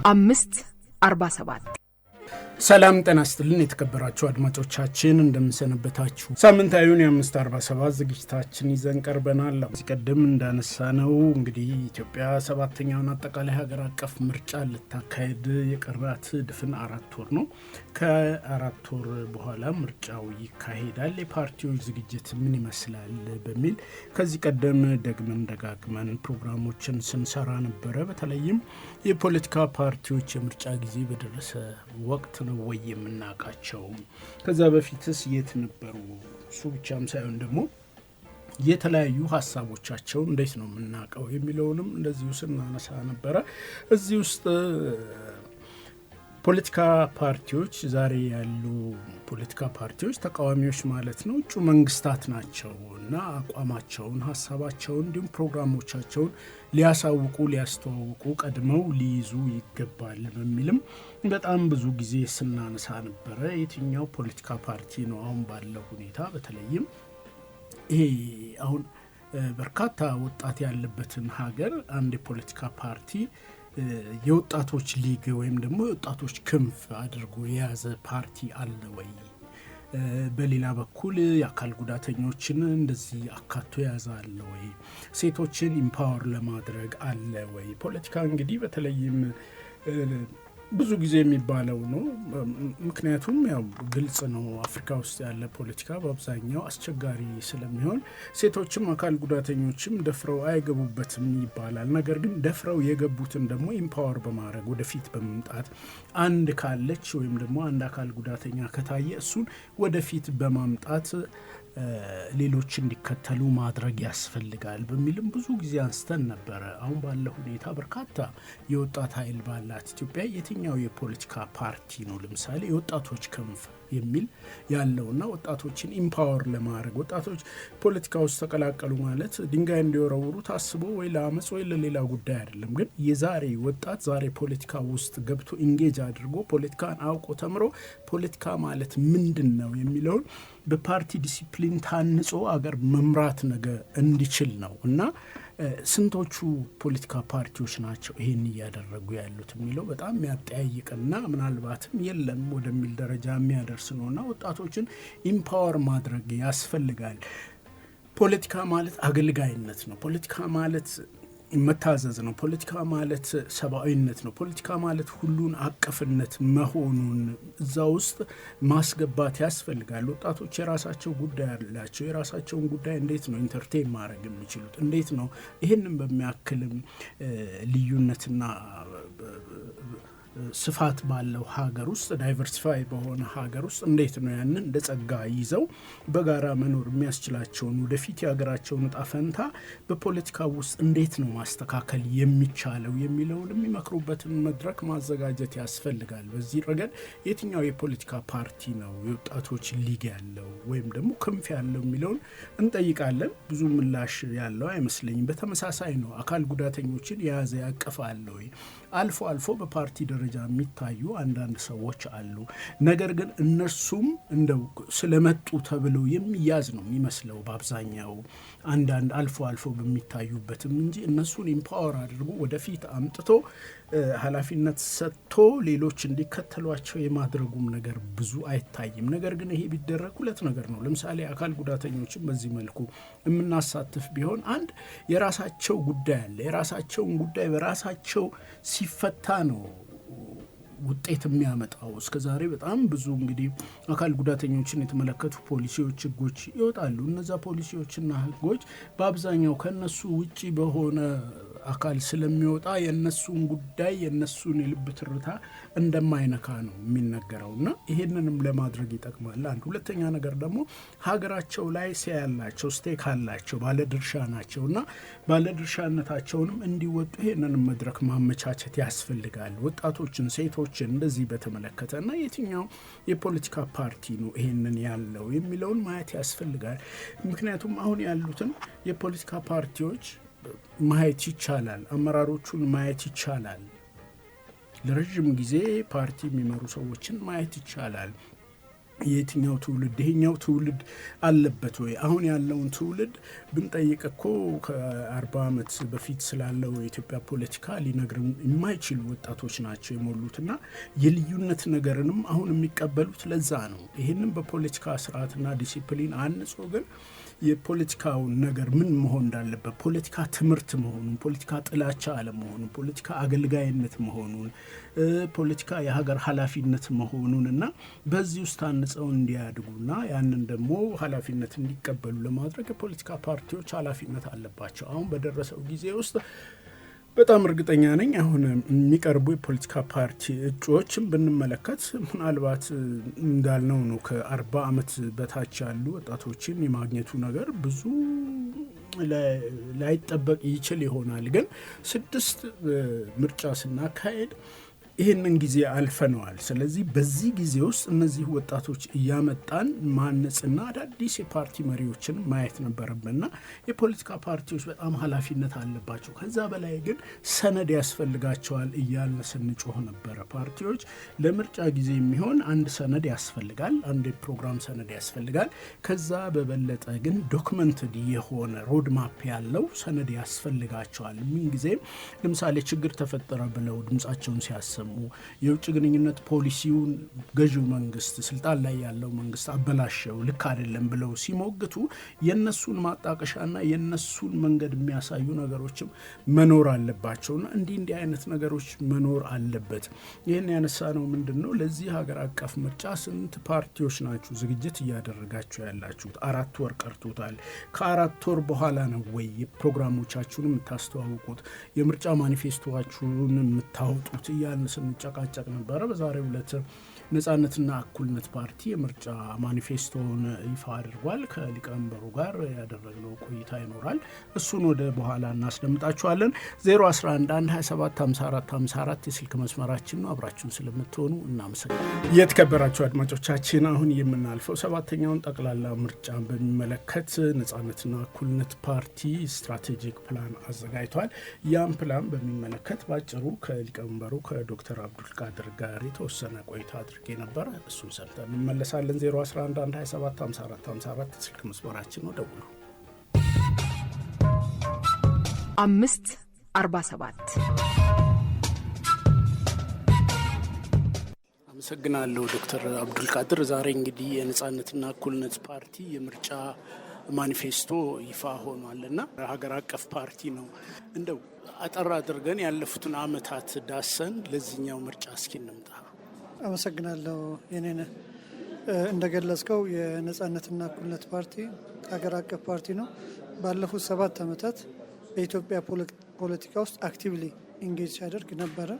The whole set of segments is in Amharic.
547 ሰላም ጤና ይስጥልን የተከበራችሁ አድማጮቻችን እንደምንሰነበታችሁ። ሳምንታዊውን የ547 ዝግጅታችን ይዘን ቀርበናል። ሲቀደም እንዳነሳነው እንግዲህ ኢትዮጵያ 7ኛውን አጠቃላይ ሀገር አቀፍ ምርጫ ልታካሄድ የቀራት ድፍን 4 ወር ነው። ከ4 ወር በኋላ ምርጫው ይካሄዳል። የፓርቲዎች ዝግጅት ምን ይመስላል በሚል ከዚህ ቀደም ደጋግመን ፕሮግራሞችን ስንሰራ ነበረ። በተለይም የፖለቲካ ፓርቲዎች የምርጫ ጊዜ በደረሰ ወቅት ነው ወይ የምናውቃቸው? ከዛ በፊትስ የት ነበሩ? እሱ ብቻም ሳይሆን ደግሞ የተለያዩ ሀሳቦቻቸውን እንዴት ነው የምናውቀው የሚለውንም እንደዚሁ ስናነሳ ነበረ። እዚህ ውስጥ ፖለቲካ ፓርቲዎች ዛሬ ያሉ ፖለቲካ ፓርቲዎች ተቃዋሚዎች ማለት ነው እጩ መንግስታት ናቸው እና አቋማቸውን፣ ሀሳባቸውን እንዲሁም ፕሮግራሞቻቸውን ሊያሳውቁ ሊያስተዋውቁ ቀድመው ሊይዙ ይገባል በሚልም በጣም ብዙ ጊዜ ስናነሳ ነበረ። የትኛው ፖለቲካ ፓርቲ ነው አሁን ባለው ሁኔታ በተለይም ይሄ አሁን በርካታ ወጣት ያለበትን ሀገር አንድ የፖለቲካ ፓርቲ የወጣቶች ሊግ ወይም ደግሞ የወጣቶች ክንፍ አድርጎ የያዘ ፓርቲ አለ ወይ? በሌላ በኩል የአካል ጉዳተኞችን እንደዚህ አካቶ የያዘ አለ ወይ? ሴቶችን ኢምፓወር ለማድረግ አለ ወይ? ፖለቲካ እንግዲህ በተለይም ብዙ ጊዜ የሚባለው ነው። ምክንያቱም ያው ግልጽ ነው፣ አፍሪካ ውስጥ ያለ ፖለቲካ በአብዛኛው አስቸጋሪ ስለሚሆን ሴቶችም አካል ጉዳተኞችም ደፍረው አይገቡበትም ይባላል። ነገር ግን ደፍረው የገቡትን ደግሞ ኢምፓወር በማድረግ ወደፊት በመምጣት አንድ ካለች ወይም ደግሞ አንድ አካል ጉዳተኛ ከታየ እሱን ወደፊት በማምጣት ሌሎች እንዲከተሉ ማድረግ ያስፈልጋል በሚልም ብዙ ጊዜ አንስተን ነበረ። አሁን ባለው ሁኔታ በርካታ የወጣት ኃይል ባላት ኢትዮጵያ የትኛው የፖለቲካ ፓርቲ ነው ለምሳሌ የወጣቶች ክንፍ የሚል ያለውና ወጣቶችን ኢምፓወር ለማድረግ ወጣቶች ፖለቲካ ውስጥ ተቀላቀሉ ማለት ድንጋይ እንዲወረውሩ ታስቦ ወይ ለአመጽ ወይ ለሌላ ጉዳይ አይደለም። ግን የዛሬ ወጣት ዛሬ ፖለቲካ ውስጥ ገብቶ ኢንጌጅ አድርጎ ፖለቲካን አውቆ ተምሮ ፖለቲካ ማለት ምንድን ነው የሚለውን በፓርቲ ዲሲፕሊን ታንጾ አገር መምራት ነገር እንዲችል ነው እና ስንቶቹ ፖለቲካ ፓርቲዎች ናቸው ይሄን እያደረጉ ያሉት የሚለው በጣም የሚያጠያይቅና ምናልባትም የለም ወደሚል ደረጃ የሚያደርስ ነውና ወጣቶችን ኢምፓወር ማድረግ ያስፈልጋል። ፖለቲካ ማለት አገልጋይነት ነው። ፖለቲካ ማለት መታዘዝ ነው። ፖለቲካ ማለት ሰብአዊነት ነው። ፖለቲካ ማለት ሁሉን አቀፍነት መሆኑን እዛ ውስጥ ማስገባት ያስፈልጋል። ወጣቶች የራሳቸው ጉዳይ አላቸው። የራሳቸውን ጉዳይ እንዴት ነው ኢንተርቴን ማድረግ የሚችሉት? እንዴት ነው ይህንን በሚያክልም ልዩነትና ስፋት ባለው ሀገር ውስጥ ዳይቨርሲፋይ በሆነ ሀገር ውስጥ እንዴት ነው ያንን እንደ ጸጋ ይዘው በጋራ መኖር የሚያስችላቸውን ወደፊት የሀገራቸውን ዕጣ ፈንታ በፖለቲካ ውስጥ እንዴት ነው ማስተካከል የሚቻለው የሚለውን የሚመክሩበትን መድረክ ማዘጋጀት ያስፈልጋል። በዚህ ረገድ የትኛው የፖለቲካ ፓርቲ ነው የወጣቶች ሊግ ያለው ወይም ደግሞ ክንፍ ያለው የሚለውን እንጠይቃለን። ብዙ ምላሽ ያለው አይመስለኝም። በተመሳሳይ ነው አካል ጉዳተኞችን የያዘ ያቀፋል ወይ? አልፎ አልፎ በፓርቲ ደረጃ የሚታዩ አንዳንድ ሰዎች አሉ። ነገር ግን እነርሱም እንደው ስለመጡ ተብለው የሚያዝ ነው የሚመስለው በአብዛኛው አንዳንድ አልፎ አልፎ በሚታዩበትም እንጂ እነሱን ኢምፓወር አድርጎ ወደፊት አምጥቶ ኃላፊነት ሰጥቶ ሌሎች እንዲከተሏቸው የማድረጉም ነገር ብዙ አይታይም። ነገር ግን ይሄ ቢደረግ ሁለት ነገር ነው። ለምሳሌ አካል ጉዳተኞችን በዚህ መልኩ የምናሳትፍ ቢሆን አንድ የራሳቸው ጉዳይ አለ። የራሳቸውን ጉዳይ በራሳቸው ሲፈታ ነው ውጤት የሚያመጣው። እስከዛሬ በጣም ብዙ እንግዲህ አካል ጉዳተኞችን የተመለከቱ ፖሊሲዎች፣ ህጎች ይወጣሉ። እነዛ ፖሊሲዎችና ህጎች በአብዛኛው ከነሱ ውጪ በሆነ አካል ስለሚወጣ የነሱን ጉዳይ የነሱን የልብ ትርታ እንደማይነካ ነው የሚነገረውና ይሄንንም ለማድረግ ይጠቅማል። አንድ ሁለተኛ ነገር ደግሞ ሀገራቸው ላይ ሲያላቸው ስቴክ አላቸው፣ ባለድርሻ ናቸውና ባለድርሻነታቸውንም እንዲወጡ ይሄንንም መድረክ ማመቻቸት ያስፈልጋል። ወጣቶችን፣ ሴቶችን እንደዚህ በተመለከተና የትኛው የፖለቲካ ፓርቲ ነው ይሄንን ያለው የሚለውን ማየት ያስፈልጋል። ምክንያቱም አሁን ያሉትን የፖለቲካ ፓርቲዎች ማየት ይቻላል። አመራሮቹን ማየት ይቻላል። ለረጅም ጊዜ ፓርቲ የሚመሩ ሰዎችን ማየት ይቻላል። የትኛው ትውልድ ይሄኛው ትውልድ አለበት ወይ? አሁን ያለውን ትውልድ ብንጠይቅ እኮ ከ40 ዓመት በፊት ስላለው የኢትዮጵያ ፖለቲካ ሊነግሩን የማይችሉ ወጣቶች ናቸው የሞሉትና የልዩነት ነገርንም አሁን የሚቀበሉት ለዛ ነው። ይህንም በፖለቲካ ስርዓትና ዲሲፕሊን አንጾ ግን የፖለቲካውን ነገር ምን መሆን እንዳለበት፣ ፖለቲካ ትምህርት መሆኑን፣ ፖለቲካ ጥላቻ አለመሆኑን፣ ፖለቲካ አገልጋይነት መሆኑን፣ ፖለቲካ የሀገር ኃላፊነት መሆኑን እና በዚህ ውስጥ አንጸው እንዲያድጉና ያንን ደግሞ ኃላፊነት እንዲቀበሉ ለማድረግ የፖለቲካ ፓርቲዎች ኃላፊነት አለባቸው። አሁን በደረሰው ጊዜ ውስጥ በጣም እርግጠኛ ነኝ አሁን የሚቀርቡ የፖለቲካ ፓርቲ እጩዎችን ብንመለከት ምናልባት እንዳልነው ነው ከ40 ዓመት በታች ያሉ ወጣቶችን የማግኘቱ ነገር ብዙ ላይጠበቅ ይችል ይሆናል። ግን 6 ምርጫ ስናካሄድ ይህንን ጊዜ አልፈነዋል። ስለዚህ በዚህ ጊዜ ውስጥ እነዚህ ወጣቶች እያመጣን ማነጽና አዳዲስ የፓርቲ መሪዎችን ማየት ነበረብንና የፖለቲካ ፓርቲዎች በጣም ኃላፊነት አለባቸው። ከዛ በላይ ግን ሰነድ ያስፈልጋቸዋል እያልን ስንጮህ ነበረ። ፓርቲዎች ለምርጫ ጊዜ የሚሆን አንድ ሰነድ ያስፈልጋል፣ አንድ የፕሮግራም ሰነድ ያስፈልጋል። ከዛ በበለጠ ግን ዶክመንትድ የሆነ ሮድማፕ ያለው ሰነድ ያስፈልጋቸዋል። ምን ጊዜም ለምሳሌ ችግር ተፈጠረ ብለው ድምጻቸውን ሲያሰሙ የውጭ ግንኙነት ፖሊሲውን ገዢው መንግስት ስልጣን ላይ ያለው መንግስት አበላሸው ልክ አይደለም ብለው ሲሞግቱ የነሱን ማጣቀሻና የነሱን መንገድ የሚያሳዩ ነገሮችም መኖር አለባቸውና እንዲህ አይነት ነገሮች መኖር አለበት። ይህን ያነሳ ነው ምንድነው ለዚህ ሀገር አቀፍ ምርጫ ስንት ፓርቲዎች ናችሁ ዝግጅት እያደረጋችሁ ያላችሁት? 4 ወር ቀርቶታል። ከ4 ወር በኋላ ነው ወይ ፕሮግራሞቻችሁን የምታስተዋውቁት የምርጫ ማኒፌስቶዋችሁን የምታወጡት እያልን ስንጨቃጨቅ ነበረ። በዛሬው ዕለት ነጻነትና እኩልነት ፓርቲ የምርጫ ማኒፌስቶውን ይፋ አድርጓል። ከሊቀመንበሩ ጋር ያደረግነው ቆይታ ይኖራል። እሱን ወደ በኋላ እናስደምጣችኋለን። 0111275454 የስልክ መስመራችን ነው። አብራችሁን ስለምትሆኑ እናመሰግናለን። የተከበራችሁ አድማጮቻችን አሁን የምናልፈው 7ኛውን ጠቅላላ ምርጫ በሚመለከት ነጻነትና እኩልነት ፓርቲ ስትራቴጂክ ፕላን አዘጋጅቷል። ያን ፕላን በሚመለከት ባጭሩ ከሊቀመንበሩ ከዶክተር አብዱልቃድር ጋር የተወሰነ ቆይታ አድርጌ ነበር። እሱን ሰምተን እንመለሳለን። 0111275454 ስልክ መስመራችን ነው። ደውሉ። 547 አመሰግናለሁ ዶክተር አብዱልቃድር። ዛሬ እንግዲህ የነጻነትና እኩልነት ፓርቲ የምርጫ ማኒፌስቶ ይፋ ሆኗልና ሀገር አቀፍ ፓርቲ ነው። እንደው አጠር አድርገን ያለፉትን አመታት ዳሰን ለዚህኛው ምርጫ እስኪ እንምጣ። አመሰግናለሁ። የኔን እንደገለጽከው የነጻነትና እኩልነት ፓርቲ ሀገር አቀፍ ፓርቲ ነው። ባለፉት 7 ዓመታት በኢትዮጵያ ፖለቲካ ውስጥ አክቲቭሊ ኢንጌጅ ሲያደርግ ነበረ።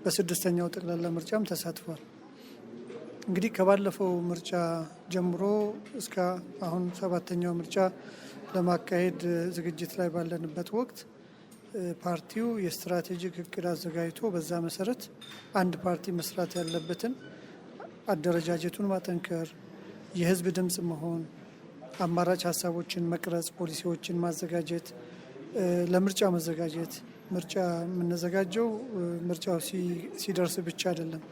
በ6ኛው ጠቅላላ ምርጫም ተሳትፏል። እንግዲህ ከባለፈው ምርጫ ጀምሮ እስከ አሁን 7ኛው ምርጫ ለማካሄድ ዝግጅት ላይ ባለንበት ወቅት ፓርቲው የስትራቴጂክ እቅድ አዘጋጅቶ በዛ መሰረት አንድ ፓርቲ መስራት ያለበትን አደረጃጀቱን ማጠንከር፣ የህዝብ ድምጽ መሆን፣ አማራጭ ሀሳቦችን መቅረጽ፣ ፖሊሲዎችን ማዘጋጀት፣ ለምርጫ መዘጋጀት። ምርጫ የምንዘጋጀው ምርጫው ሲደርስ ብቻ አይደለም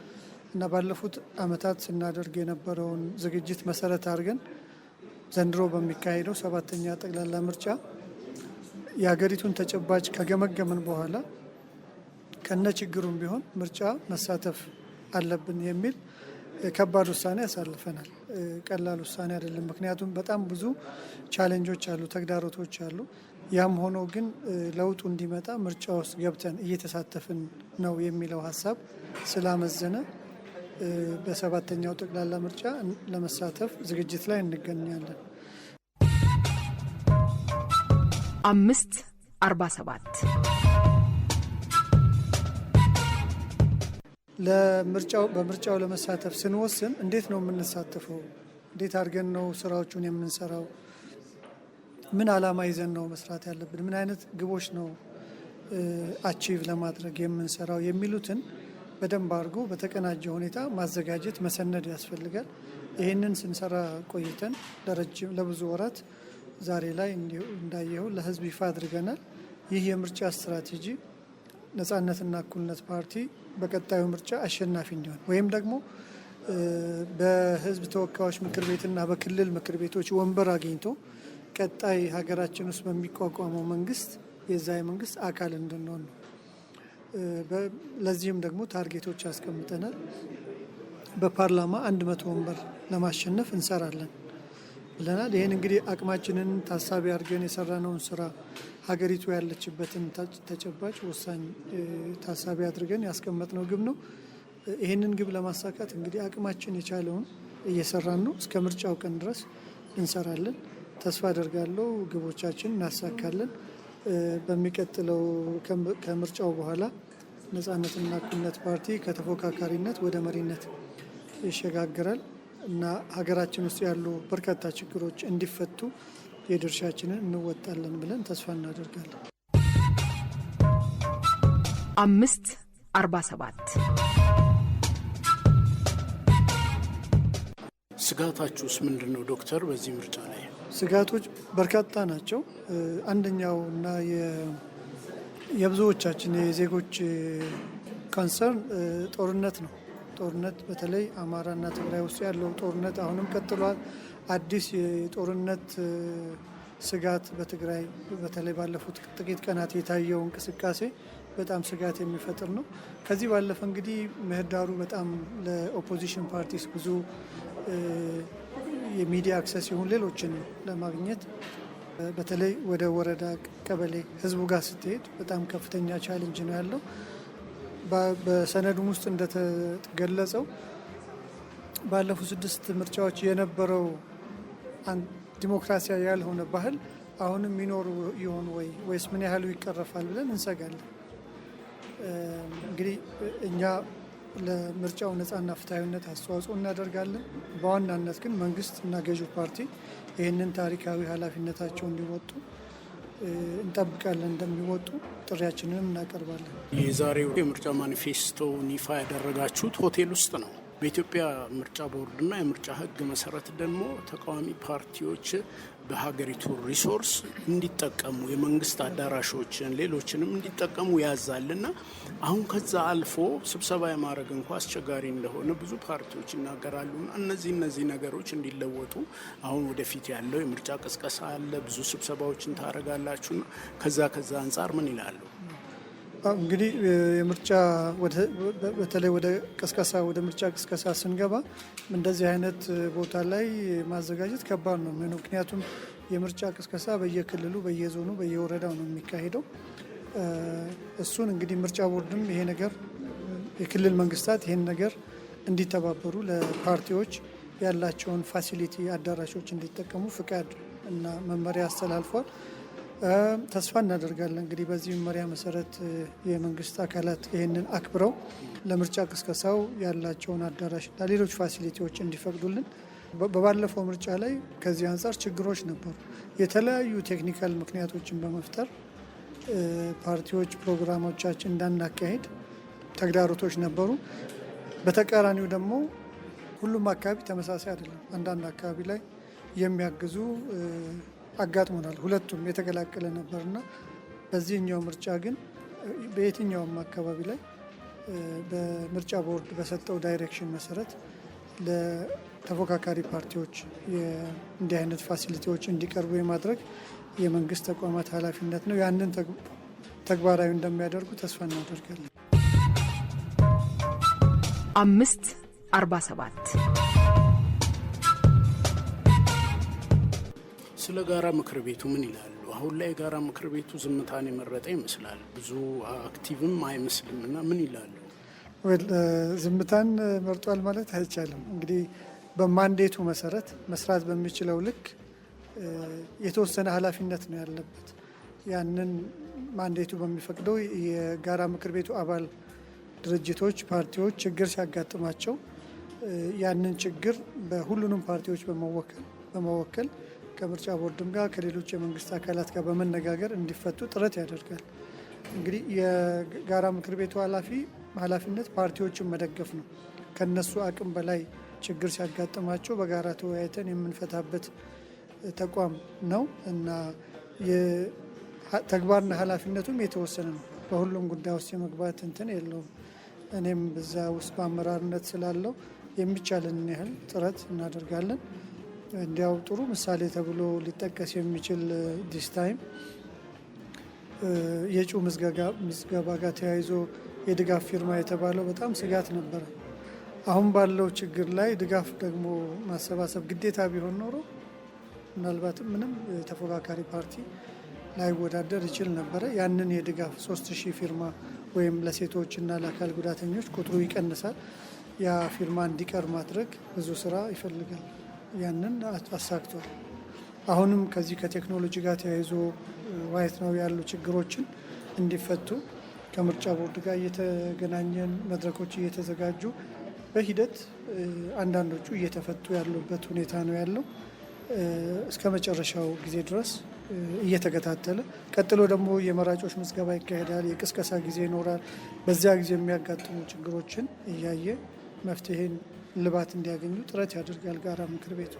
እና ባለፉት አመታት ስናደርግ የነበረውን ዝግጅት መሰረት አድርገን ዘንድሮ በሚካሄደው 7ኛ ጠቅላላ ምርጫ የሀገሪቱን ተጨባጭ ከገመገምን በኋላ ከነ ችግሩም ቢሆን ምርጫ መሳተፍ አለብን የሚል ከባድ ውሳኔ ያሳልፈናል። ቀላል ውሳኔ አይደለም። ምክንያቱም በጣም ብዙ ቻሌንጆች አሉ፣ ተግዳሮቶች አሉ። ያም ሆኖ ግን ለውጡ እንዲመጣ ምርጫ ውስጥ ገብተን እየተሳተፍን ነው የሚለው ሀሳብ ስላመዘነ በ7ኛው ጠቅላላ ምርጫ ለመሳተፍ ዝግጅት ላይ እንገኛለን። 547 በምርጫው ለመሳተፍ ስንወስን እንዴት ነው የምንሳተፈው? እንዴት አድርገን ነው ስራዎቹን የምንሰራው? ምን አላማ ይዘን ነው መስራት ያለብን? ምን አይነት ግቦች ነው አቺቭ ለማድረግ የምንሰራው የሚሉትን በደንብ አድርጎ በተቀናጀ ሁኔታ ማዘጋጀት መሰነድ ያስፈልጋል። ይህንን ስንሰራ ቆይተን ለብዙ ወራት ዛሬ ላይ እንዳየው ለህዝብ ይፋ አድርገናል። ይህ የምርጫ ስትራቴጂ ነጻነትና እኩልነት ፓርቲ በቀጣዩ ምርጫ አሸናፊ እንዲሆን ወይም ደግሞ በህዝብ ተወካዮች ምክር ቤትና በክልል ምክር ቤቶች ወንበር አግኝቶ ቀጣይ ሀገራችን ውስጥ በሚቋቋመው መንግስት የዛ መንግስት አካል እንድንሆን ነው። ለዚህም ደግሞ ታርጌቶች ያስቀምጠናል። በፓርላማ 100 ወንበር ለማሸነፍ እንሰራለን ብለናል። ይህን እንግዲህ አቅማችንን ታሳቢ አድርገን የሰራነውን ስራ ሀገሪቱ ያለችበትን ተጨባጭ ወሳኝ ታሳቢ አድርገን ያስቀመጥነው ግብ ነው። ይህንን ግብ ለማሳካት እንግዲህ አቅማችን የቻለውን እየሰራን ነው። እስከ ምርጫው ቀን ድረስ እንሰራለን። ተስፋ አደርጋለሁ ግቦቻችን እናሳካለን። በሚቀጥለው ከምርጫው በኋላ ነጻነትና እኩልነት ፓርቲ ከተፎካካሪነት ወደ መሪነት ይሸጋግራል እና ሀገራችን ውስጥ ያሉ በርካታ ችግሮች እንዲፈቱ የድርሻችንን እንወጣለን ብለን ተስፋ እናደርጋለን። 547 ስጋታችሁስ ምንድን ነው ዶክተር? በዚህ ምርጫ ላይ ስጋቶች በርካታ ናቸው። አንደኛው እና የብዙዎቻችን የዜጎች ኮንሰርን ጦርነት ነው። ጦርነት በተለይ አማራና ትግራይ ውስጥ ያለው ጦርነት አሁንም ቀጥሏል። አዲስ የጦርነት ስጋት በትግራይ በተለይ ባለፉት ጥቂት ቀናት የታየው እንቅስቃሴ በጣም ስጋት የሚፈጥር ነው። ከዚህ ባለፈ እንግዲህ ምህዳሩ በጣም ለኦፖዚሽን ፓርቲስ ብዙ የሚዲያ አክሰስ ይሁን ሌሎችን ለማግኘት በተለይ ወደ ወረዳ ቀበሌ ህዝቡ ጋር ስትሄድ በጣም ከፍተኛ ቻሌንጅ ነው ያለው። በሰነዱም ውስጥ እንደተገለጸው ባለፉት 6 ምርጫዎች የነበረው ዲሞክራሲያዊ ያልሆነ ባህል አሁንም ይኖሩ ይሆን ወይስ ምን ያህሉ ይቀረፋል ብለን እንሰጋለን። እንግዲህ እኛ ለምርጫው ነጻና ፍትሐዊነት አስተዋጽኦ እናደርጋለን። በዋናነት ግን መንግስት እና ገዢው ፓርቲ ይህንን ታሪካዊ ኃላፊነታቸው እንዲወጡ እንጠብቃለን። እንደሚወጡ ጥሪያችንንም እናቀርባለን። የዛሬው የምርጫ ማኒፌስቶን ይፋ ያደረጋችሁት ሆቴል ውስጥ ነው። በኢትዮጵያ ምርጫ ቦርድና የምርጫ ሕግ መሰረት ደግሞ ተቃዋሚ ፓርቲዎች በሀገሪቱ ሪሶርስ እንዲጠቀሙ የመንግስት አዳራሾችን ሌሎችንም እንዲጠቀሙ ያዛልና አሁን ከዛ አልፎ ስብሰባ የማድረግ እንኳ አስቸጋሪ እንደሆነ ብዙ ፓርቲዎች ይናገራሉና እነዚህ ነገሮች እንዲለወጡ አሁን ወደፊት ያለው የምርጫ ቅስቀሳ አለ፣ ብዙ ስብሰባዎችን ታደርጋላችሁና ከዛ አንጻር ምን ይላሉ? እንግዲህ የምርጫ በተለይ ወደ ምርጫ ቅስቀሳ ስንገባ እንደዚህ አይነት ቦታ ላይ ማዘጋጀት ከባድ ነው የሚሆነው። ምክንያቱም የምርጫ ቅስቀሳ በየክልሉ በየዞኑ በየወረዳው ነው የሚካሄደው። እሱን እንግዲህ ምርጫ ቦርድም ይሄ ነገር የክልል መንግስታት ይሄን ነገር እንዲተባበሩ ለፓርቲዎች ያላቸውን ፋሲሊቲ አዳራሾች እንዲጠቀሙ ፍቃድ እና መመሪያ አስተላልፏል። ተስፋ እናደርጋለን እንግዲህ በዚህ መመሪያ መሰረት የመንግስት አካላት ይህንን አክብረው ለምርጫ ቅስቀሳው ያላቸውን አዳራሽና ሌሎች ፋሲሊቲዎች እንዲፈቅዱልን። በባለፈው ምርጫ ላይ ከዚህ አንጻር ችግሮች ነበሩ። የተለያዩ ቴክኒካል ምክንያቶችን በመፍጠር ፓርቲዎች ፕሮግራሞቻችን እንዳናካሄድ ተግዳሮቶች ነበሩ። በተቃራኒው ደግሞ ሁሉም አካባቢ ተመሳሳይ አይደለም። አንዳንድ አካባቢ ላይ የሚያግዙ አጋጥሞናል። ሁለቱም የተቀላቀለ ነበርና በዚህኛው ምርጫ ግን በየትኛውም አካባቢ ላይ በምርጫ ቦርድ በሰጠው ዳይሬክሽን መሰረት ለተፎካካሪ ፓርቲዎች እንዲህ አይነት ፋሲሊቲዎች እንዲቀርቡ የማድረግ የመንግስት ተቋማት ኃላፊነት ነው። ያንን ተግባራዊ እንደሚያደርጉ ተስፋ እናደርጋለን። 547 ስለ ጋራ ምክር ቤቱ ምን ይላሉ? አሁን ላይ የጋራ ምክር ቤቱ ዝምታን የመረጠ ይመስላል። ብዙ አክቲቭም አይመስልም እና ምን ይላሉ? ዝምታን መርጧል ማለት አይቻልም። እንግዲህ በማንዴቱ መሰረት መስራት በሚችለው ልክ የተወሰነ ኃላፊነት ነው ያለበት። ያንን ማንዴቱ በሚፈቅደው የጋራ ምክር ቤቱ አባል ድርጅቶች፣ ፓርቲዎች ችግር ሲያጋጥማቸው ያንን ችግር በሁሉንም ፓርቲዎች በመወከል ከምርጫ ቦርድም ጋር ከሌሎች የመንግስት አካላት ጋር በመነጋገር እንዲፈቱ ጥረት ያደርጋል። እንግዲህ የጋራ ምክር ቤቱ ኃላፊነት ፓርቲዎችን መደገፍ ነው። ከነሱ አቅም በላይ ችግር ሲያጋጥማቸው በጋራ ተወያይተን የምንፈታበት ተቋም ነው እና ተግባርና ኃላፊነቱም የተወሰነ ነው። በሁሉም ጉዳይ ውስጥ የመግባት እንትን የለውም። እኔም በዛ ውስጥ በአመራርነት ስላለው የሚቻለንን ያህል ጥረት እናደርጋለን። እንዲያው ጥሩ ምሳሌ ተብሎ ሊጠቀስ የሚችል ዲስ ታይም የእጩ ምዝገባ ጋር ተያይዞ የድጋፍ ፊርማ የተባለው በጣም ስጋት ነበረ። አሁን ባለው ችግር ላይ ድጋፍ ደግሞ ማሰባሰብ ግዴታ ቢሆን ኖሮ ምናልባትም ምንም ተፎካካሪ ፓርቲ ላይወዳደር ይችል ነበረ። ያንን የድጋፍ 3000 ፊርማ ወይም ለሴቶችና ለአካል ጉዳተኞች ቁጥሩ ይቀንሳል። ያ ፊርማ እንዲቀር ማድረግ ብዙ ስራ ይፈልጋል። ያንን አሳክቷል። አሁንም ከዚህ ከቴክኖሎጂ ጋር ተያይዞ ዋይት ነው ያሉ ችግሮችን እንዲፈቱ ከምርጫ ቦርድ ጋር እየተገናኘን መድረኮች እየተዘጋጁ በሂደት አንዳንዶቹ እየተፈቱ ያሉበት ሁኔታ ነው ያለው። እስከ መጨረሻው ጊዜ ድረስ እየተከታተለ ቀጥሎ ደግሞ የመራጮች ምዝገባ ይካሄዳል። የቅስቀሳ ጊዜ ይኖራል። በዚያ ጊዜ የሚያጋጥሙ ችግሮችን እያየ መፍትሄን ልባት እንዲያገኙ ጥረት ያደርጋል ጋራ ምክር ቤቱ።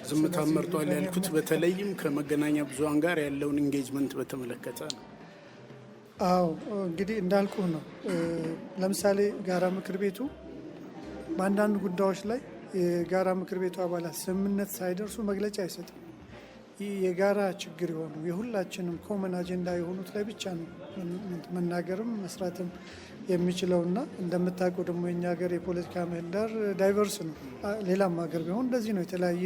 ዝምታ መርጧል ያልኩት በተለይም ከመገናኛ ብዙሃን ጋር ያለውን ኢንጌጅመንት በተመለከተ ነው። አዎ እንግዲህ እንዳልኩ ነው። ለምሳሌ ጋራ ምክር ቤቱ በአንዳንድ ጉዳዮች ላይ የጋራ ምክር ቤቱ አባላት ስምምነት ሳይደርሱ መግለጫ አይሰጥም። ይህ የጋራ ችግር የሆኑ የሁላችንም ኮመን አጀንዳ የሆኑት ላይ ብቻ ነው መናገርም መስራትም የሚችለውና እንደምታውቀው ደግሞ የኛ ሀገር የፖለቲካ ምህዳር ዳይቨርስ ነው። ሌላም ሀገር ቢሆን እንደዚህ ነው። የተለያየ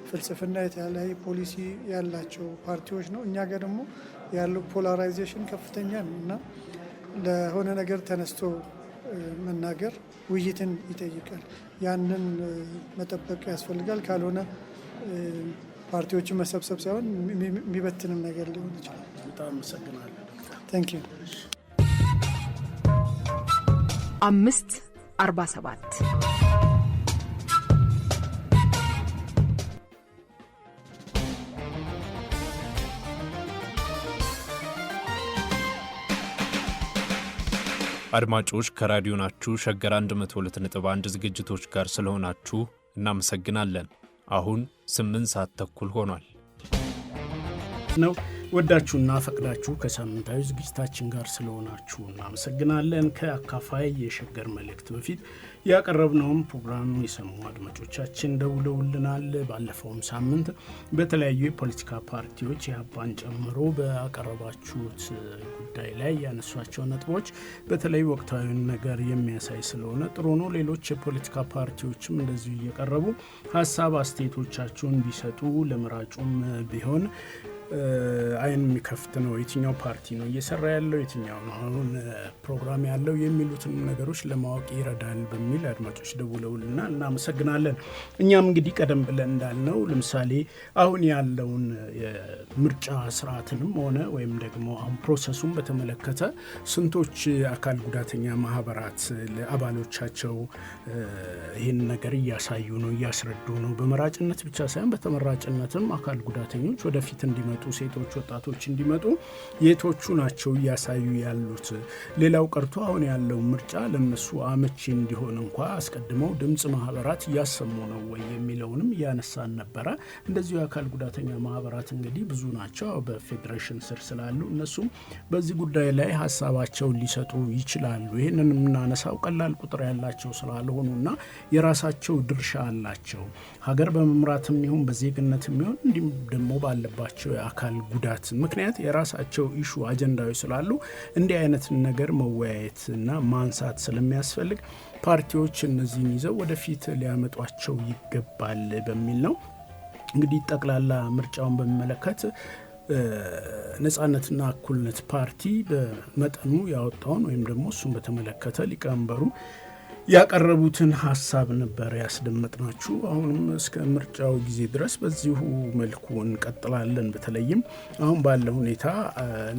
ፍልስፍና የተለያየ ፖሊሲ ያላቸው ፓርቲዎች ነው። እኛ ጋር ደግሞ ያለው ፖላራይዜሽን ከፍተኛ ነው እና ለሆነ ነገር ተነስቶ መናገር ውይይትን ይጠይቃል። ያንን መጠበቅ ያስፈልጋል። ካልሆነ ፓርቲዎችን መሰብሰብ ሳይሆን የሚበትንም ነገር ሊሆን ይችላል። በጣም አመሰግናለሁ። ታንክ ዩ 547 አድማጮች ከራዲዮናችሁ ሸገር 102.1 ዝግጅቶች ጋር ስለሆናችሁ እናመሰግናለን። አሁን 8 ሰዓት ተኩል ሆኗል ነው። ወዳችሁና ፈቅዳችሁ ከሳምንታዊ ዝግጅታችን ጋር ስለሆናችሁ እናመሰግናለን። ከአካፋይ የሸገር መልእክት በፊት ያቀረብነውን ፕሮግራም የሰሙ አድማጮቻችን ደውለውልናል። ባለፈውም ሳምንት በተለያዩ የፖለቲካ ፓርቲዎች የአባን ጨምሮ በአቀረባችሁት ጉዳይ ላይ ያነሷቸው ነጥቦች በተለይ ወቅታዊውን ነገር የሚያሳይ ስለሆነ ጥሩ ነው። ሌሎች የፖለቲካ ፓርቲዎችም እንደዚሁ እየቀረቡ ሀሳብ አስተያየቶቻቸውን ቢሰጡ ለመራጩም ቢሆን አይን የሚከፍት ነው። የትኛው ፓርቲ ነው እየሰራ ያለው፣ የትኛው ነው አሁን ፕሮግራም ያለው የሚሉትን ነገሮች ለማወቅ ይረዳል በሚል አድማጮች ደውለውልና እናመሰግናለን። እኛም እንግዲህ ቀደም ብለን እንዳልነው ለምሳሌ አሁን ያለውን የምርጫ ስርዓትንም ሆነ ወይም ደግሞ አሁን ፕሮሰሱን በተመለከተ ስንቶች አካል ጉዳተኛ ማህበራት ለአባሎቻቸው ይህን ነገር እያሳዩ ነው፣ እያስረዱ ነው። በመራጭነት ብቻ ሳይሆን በተመራጭነትም አካል ጉዳተኞች ወደፊት እንዲመጡ፣ ሴቶች ወጣቶች እንዲመጡ የቶቹ ናቸው እያሳዩ ያሉት። ሌላው ቀርቶ አሁን ያለው ምርጫ ለነሱ አመቺ እንዲሆን እንኳ አስቀድመው ድምጽ ማህበራት እያሰሙ ነው ወይ የሚለውንም እያነሳን ነበረ። እንደዚሁ የአካል ጉዳተኛ ማህበራት እንግዲህ ብዙ ናቸው በፌዴሬሽን ስር ስላሉ እነሱም በዚህ ጉዳይ ላይ ሀሳባቸውን ሊሰጡ ይችላሉ። ይህንን የምናነሳው ቀላል ቁጥር ያላቸው ስላልሆኑና የራሳቸው ድርሻ አላቸው። ሀገር በመምራትም ይሁን በዜግነትም ይሁን እንዲሁም ደግሞ ባለባቸው የአካል ጉዳት ምክንያት የራሳቸው ኢሹ አጀንዳዎች ስላሉ እንዲህ አይነት ነገር መወያየትና ማንሳት ስለሚያስፈልግ ፓርቲዎች እነዚህን ይዘው ወደፊት ሊያመጧቸው ይገባል በሚል ነው። እንግዲህ ጠቅላላ ምርጫውን በሚመለከት ነጻነትና እኩልነት ፓርቲ በመጠኑ ያወጣውን ወይም ደግሞ እሱን በተመለከተ ሊቀመንበሩ ያቀረቡትን ሀሳብ ነበር ያስደመጥናችሁ። አሁንም እስከ ምርጫው ጊዜ ድረስ በዚሁ መልኩ እንቀጥላለን። በተለይም አሁን ባለው ሁኔታ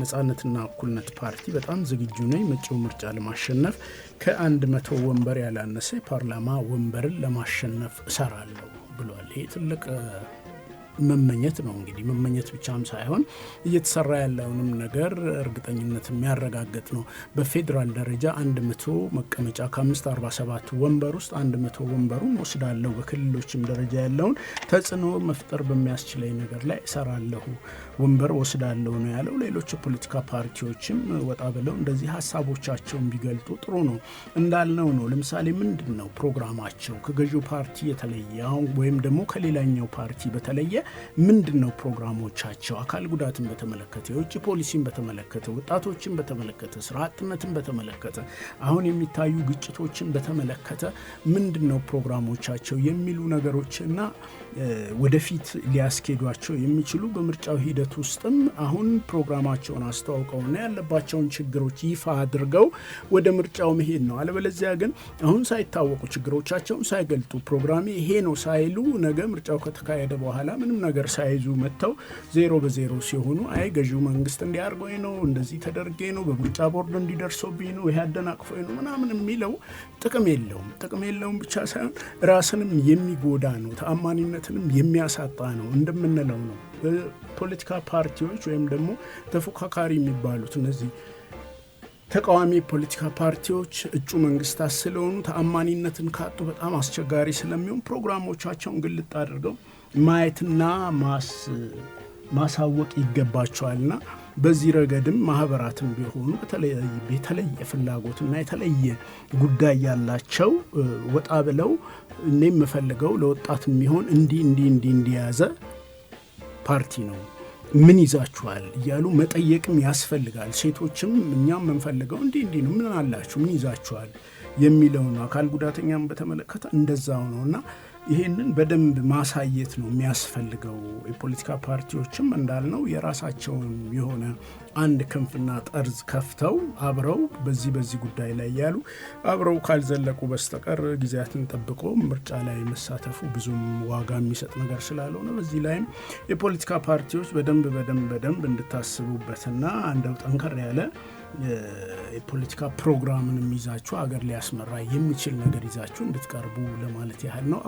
ነጻነትና እኩልነት ፓርቲ በጣም ዝግጁ ነኝ መጪው ምርጫ ለማሸነፍ ከ100 ወንበር ያላነሰ የፓርላማ ወንበርን ለማሸነፍ እሰራለሁ ብሏል። ይሄ ትልቅ መመኘት ነው። እንግዲህ መመኘት ብቻም ሳይሆን እየተሰራ ያለውንም ነገር እርግጠኝነት የሚያረጋግጥ ነው። በፌዴራል ደረጃ 100 መቀመጫ ከ547 ወንበር ውስጥ 100 ወንበሩን ወስዳለሁ፣ በክልሎችም ደረጃ ያለውን ተጽዕኖ መፍጠር በሚያስችለኝ ነገር ላይ እሰራለሁ፣ ወንበር ወስዳለሁ ነው ያለው። ሌሎች የፖለቲካ ፓርቲዎችም ወጣ ብለው እንደዚህ ሀሳቦቻቸውን ቢገልጡ ጥሩ ነው። እንዳልነው ነው። ለምሳሌ ምንድን ነው ፕሮግራማቸው ከገዢው ፓርቲ የተለየ ወይም ደግሞ ከሌላኛው ፓርቲ በተለየ ምንድን ነው ፕሮግራሞቻቸው? አካል ጉዳትን በተመለከተ፣ የውጭ ፖሊሲን በተመለከተ፣ ወጣቶችን በተመለከተ፣ ስራ አጥነትን በተመለከተ፣ አሁን የሚታዩ ግጭቶችን በተመለከተ ምንድን ነው ፕሮግራሞቻቸው የሚሉ ነገሮችና ወደፊት ሊያስኬዷቸው የሚችሉ በምርጫው ሂደት ውስጥም አሁን ፕሮግራማቸውን አስተዋውቀውና ያለባቸውን ችግሮች ይፋ አድርገው ወደ ምርጫው መሄድ ነው። አለበለዚያ ግን አሁን ሳይታወቁ ችግሮቻቸውን ሳይገልጡ ፕሮግራሜ ይሄ ነው ሳይሉ ነገ ምርጫው ከተካሄደ በኋላ ምንም ነገር ሳይዙ መጥተው 0-0 ሲሆኑ አይ ገዢው መንግስት እንዲያርገኝ ነው፣ እንደዚህ ተደርጌ ነው፣ በምርጫ ቦርድ እንዲደርሶብኝ ነው፣ ይሄ አደናቅፎኝ ነው ምናምን የሚለው ጥቅም የለውም ብቻ ሳይሆን ራስንም የሚጎዳ ነው፣ ተአማኒነትንም የሚያሳጣ ነው። እንደምንለው ነው ፖለቲካ ፓርቲዎች ወይም ደግሞ ተፎካካሪ የሚባሉት እነዚህ ተቃዋሚ ፖለቲካ ፓርቲዎች እጩ መንግስታት ስለሆኑ ተአማኒነትን ካጡ በጣም አስቸጋሪ ስለሚሆን ፕሮግራሞቻቸውን ግልጥ አድርገው ማየትና ማሳወቅ ይገባቸዋልና በዚህ ረገድም ማህበራትም ቢሆኑ የተለየ ፍላጎትና የተለየ ጉዳይ ያላቸው ወጣ ብለው እኔ የምፈልገው ለወጣት የሚሆን እንዲያዘ ፓርቲ ነው፣ ምን ይዛችኋል እያሉ መጠየቅም ያስፈልጋል። ሴቶችም እኛም የምንፈልገው እንዲህ ነው፣ ምን አላችሁ፣ ምን ይዛችኋል የሚለው ነው። አካል ጉዳተኛም በተመለከተ እንደዛው ነውና ይሄንን በደንብ ማሳየት ነው የሚያስፈልገው። የፖለቲካ ፓርቲዎችም እንዳልነው የራሳቸውን የሆነ አንድ ክንፍና ጠርዝ ከፍተው አብረው በዚህ ጉዳይ ላይ ያሉ አብረው ካልዘለቁ በስተቀር ጊዜያትን ጠብቆ ምርጫ ላይ መሳተፉ ብዙም ዋጋ የሚሰጥ ነገር ስላልሆነ በዚህ ላይም የፖለቲካ ፓርቲዎች በደንብ እንድታስቡበትና እንደው ጠንከር ያለ የፖለቲካ ፕሮግራምን ይዛችሁ ሀገር ሊያስመራ የሚችል ነገር ይዛችሁ እንድትቀርቡ ለማለት ያህል ነው።